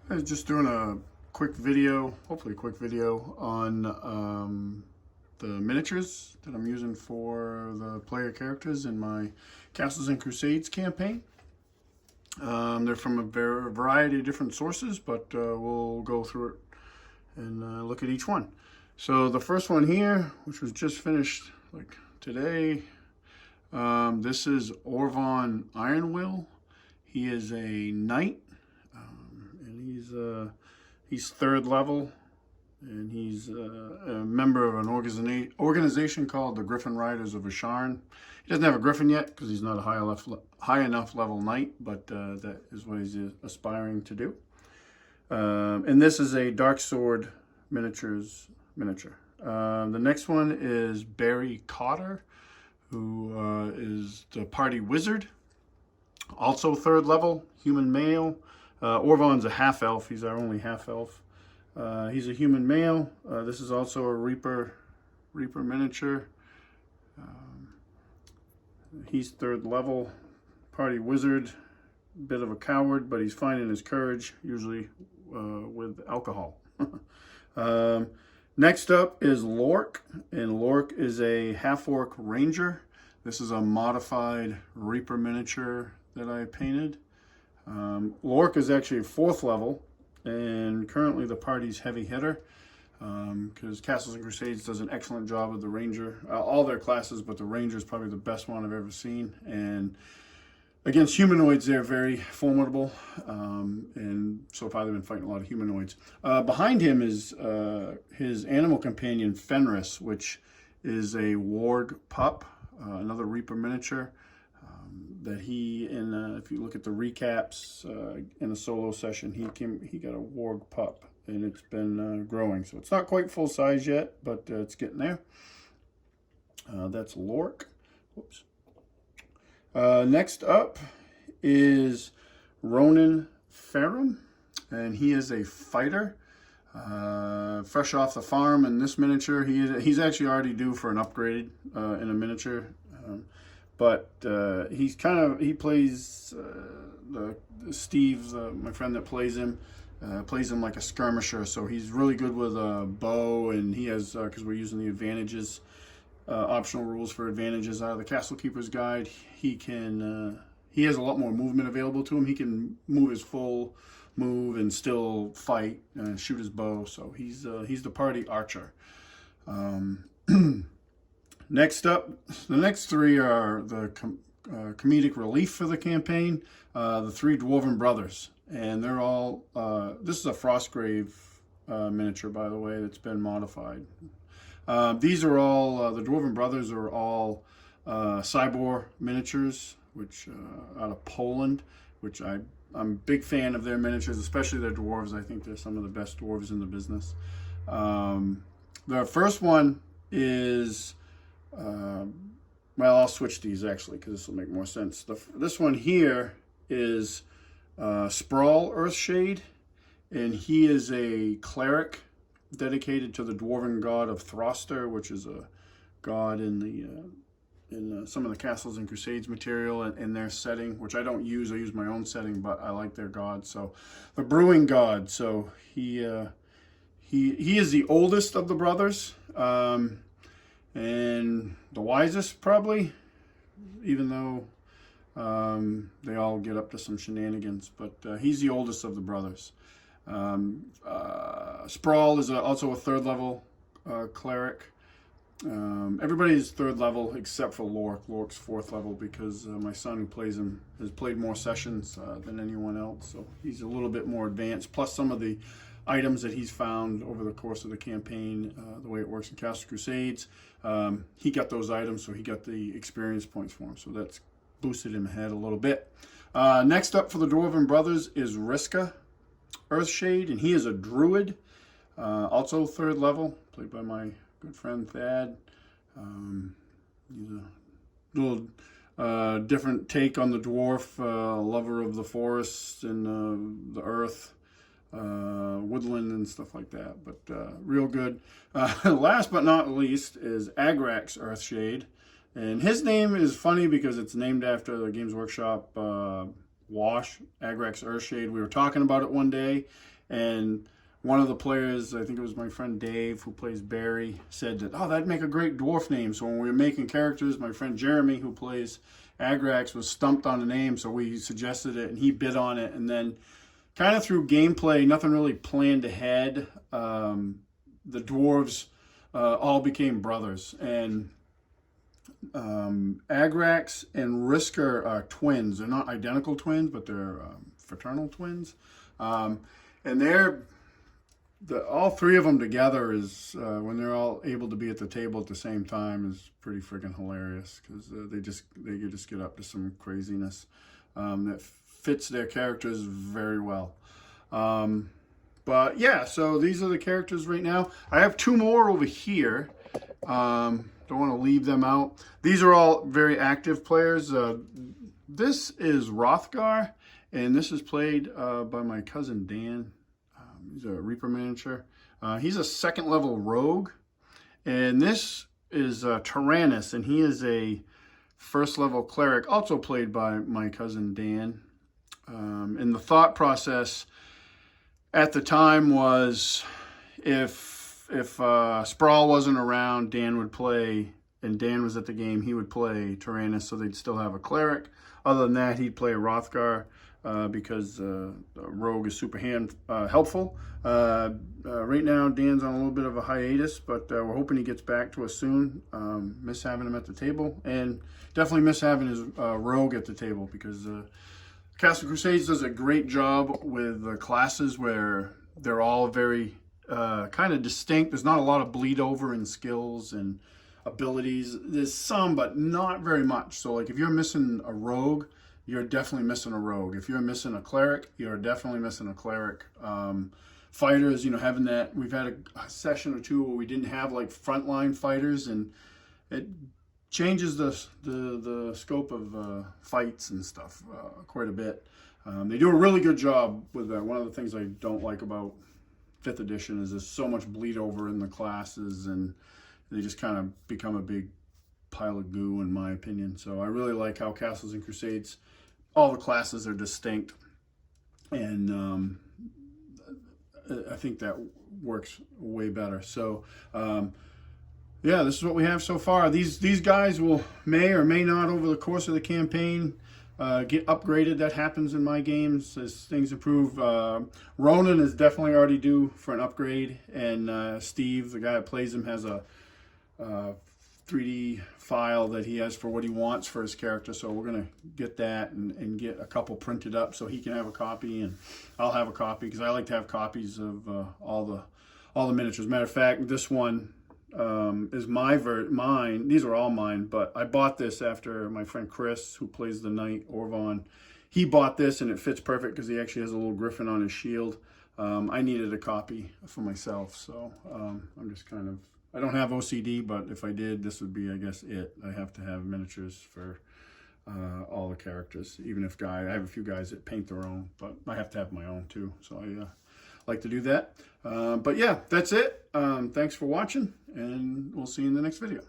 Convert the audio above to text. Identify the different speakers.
Speaker 1: I was just doing a quick video, hopefully a quick video on the miniatures that I'm using for the player characters in my Castles and Crusades campaign. They're from a variety of different sources, but we'll go through it and look at each one. So the first one here, which was just finished like today, this is Orvonne Ironwill. He is a knight, and he's third level, and he's a member of an organization called the Griffin Riders of Asharn. He doesn't have a griffin yet because he's not a high enough level knight, but that is what he's aspiring to do. And this is a Dark Sword miniature. The next one is Barry Cotter, who is the party wizard. Also third level, human male. Orvonne's a half-elf. He's our only half-elf. He's a human male. This is also a Reaper miniature. He's third level, party wizard. Bit of a coward, but he's finding his courage, usually with alcohol. Next up is Lork, and Lork is a half-orc ranger. This is a modified Reaper miniature that I painted. Lork is actually fourth level, and currently the party's heavy hitter, because Castles and Crusades does an excellent job with the ranger, all their classes, but the ranger is probably the best one I've ever seen. And against humanoids, they're very formidable, and so far they've been fighting a lot of humanoids. Behind him is his animal companion Fenris, which is a warg pup, another Reaper miniature. That he, if you look at the recaps in a solo session, he got a warg pup, and it's been growing. So it's not quite full size yet, but it's getting there. That's Lork. Whoops. Next up is Ronan Ferrum, and he is a fighter. Fresh off the farm in this miniature. He's actually already due for an upgrade in a miniature. But he plays Steve, my friend that plays him like a skirmisher. So he's really good with a bow, and he has, because we're using the advantages, optional rules for advantages out of the Castle Keeper's Guide. He has a lot more movement available to him. He can move his full move and still fight and shoot his bow. So he's the party archer. Next up, the next three are the comedic relief for the campaign, the three Dwarven Brothers. And they're all, this is a Frostgrave miniature, by the way, that's been modified. These are all, the Dwarven Brothers are all Cybor miniatures, which out of Poland, which I'm a big fan of their miniatures, especially their dwarves. I think they're some of the best dwarves in the business. The first one is... well, I'll switch these actually because this will make more sense. This one here is Sprawl Earthshade, and he is a cleric dedicated to the dwarven god of Throster, which is a god in some of the Castles and Crusades material and their setting, which I don't use. I use my own setting, but I like their god. So the brewing god. So he is the oldest of the brothers. And the wisest, probably, even though they all get up to some shenanigans. But he's the oldest of the brothers. Sprawl is also a third level cleric. Everybody's third level except for Lork. Lork's fourth level because my son who plays him has played more sessions than anyone else. So he's a little bit more advanced. Plus some of the items that he's found over the course of the campaign, the way it works in Castles Crusades. He got those items, so he got the experience points for him. So that's boosted him ahead a little bit. Next up for the Dwarven Brothers is Riska Earthshade, and he is a druid, also third level, played by my good friend Thad. He's a little different take on the dwarf, lover of the forest and the earth. Woodland and stuff like that, but real good. Last but not least is Agrax Earthshade, and his name is funny because it's named after the Games Workshop wash, Agrax Earthshade. We were talking about it one day, And one of the players, I think it was my friend Dave, who plays Barry, said that, oh, that'd make a great dwarf name. So when we were making characters, my friend Jeremy, who plays Agrax, was stumped on the name, so we suggested it, and he bid on it. And then kind of through gameplay, nothing really planned ahead, the dwarves all became brothers. And Agrax and Risker are twins. They're not identical twins, but they're fraternal twins. And all three of them together is, when they're all able to be at the table at the same time, is pretty freaking hilarious, because they just get up to some craziness that fits their characters very well. But yeah, so these are the characters right now. I have two more over here. Don't want to leave them out. These are all very active players. This is Rothgar, and this is played by my cousin Dan. He's a Reaper miniature. He's a 2nd level rogue. And this is Tyrannus, and he is a 1st level cleric, also played by my cousin Dan. And the thought process at the time was, if Sprawl wasn't around, Dan would play, and Dan was at the game, he would play Tyrannus, so they'd still have a cleric. Other than that, he'd play Rothgar, because Rogue is super helpful. Right now, Dan's on a little bit of a hiatus, but we're hoping he gets back to us soon. Miss having him at the table, and definitely miss having his Rogue at the table, because Castles Crusades does a great job with classes where they're all very kind of distinct. There's not a lot of bleed over in skills and abilities. There's some, but not very much. So like if you're missing a Rogue, you're definitely missing a Rogue. If you're missing a Cleric, you're definitely missing a Cleric. Fighters, having that, we've had a session or two where we didn't have like frontline fighters, and it changes the scope of fights and stuff quite a bit. They do a really good job with that. One of the things I don't like about 5th edition is there's so much bleed over in the classes, and they just kind of become a big pile of goo, in my opinion. So I really like how Castles and Crusades, all the classes are distinct, and I think that works way better. So yeah, this is what we have so far. These guys may or may not, over the course of the campaign, get upgraded. That happens in my games as things improve. Ronan is definitely already due for an upgrade, and Steve, the guy that plays him, has a 3D file that he has for what he wants for his character, so we're going to get that and get a couple printed up so he can have a copy, and I'll have a copy, because I like to have copies of all the miniatures. Matter of fact, this one is mine. These are all mine, but I bought this after my friend Chris, who plays the knight Orvonne. He bought this, and it fits perfect because he actually has a little griffin on his shield. I needed a copy for myself, so I'm just kind of, I don't have OCD, but if I did, this would be, I guess, it. I have to have miniatures for all the characters, even if I have a few guys that paint their own, but I have to have my own too, so I like to do that. But yeah, that's it. Thanks for watching, and we'll see you in the next video.